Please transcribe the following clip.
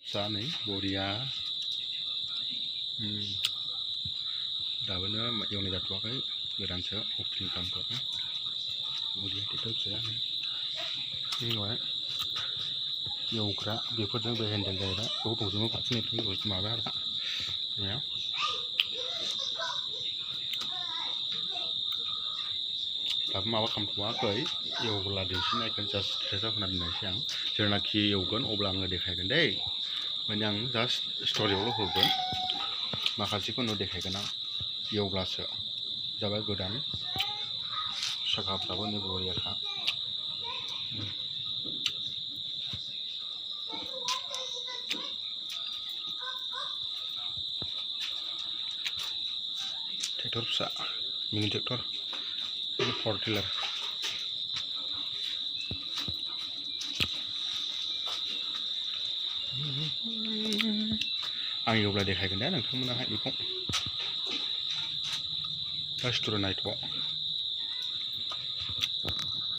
फिसा नै बरिया दाबोनो एवनाय जाथ'वाखै गोदानसो अपेनिं खालामथ'वाखै बरिया ट्रेक्टर फिसाया उनावहाय एवग्रा बेफोरजों बे हेन्डेल जाहैबाय बेखौ दंजोबो फारसेनिफ्राय माबा आरो दाबो माबा खालामथ'वाखै एवब्ला दिन्थिनायगोन जास्ट ट्रेसार होना दोननायसै आं जेब्लानाखि एवगोन अब्ला आङो देखायगोन दै माने आं जास्ट स्ट'रियावल' होगोन माखासेखौ उनाव देखायगोन आं एवब्लासो जाबाय गोदान साखाफ्राबो नै बरियाखा ट्रेक्टर फिसा मिनि ट्रेक्टर पावार टिलार आं एवब्ला देखायगोन दे नोंथांमोनाहाय बेखौ दा स्ट'रि नायथ'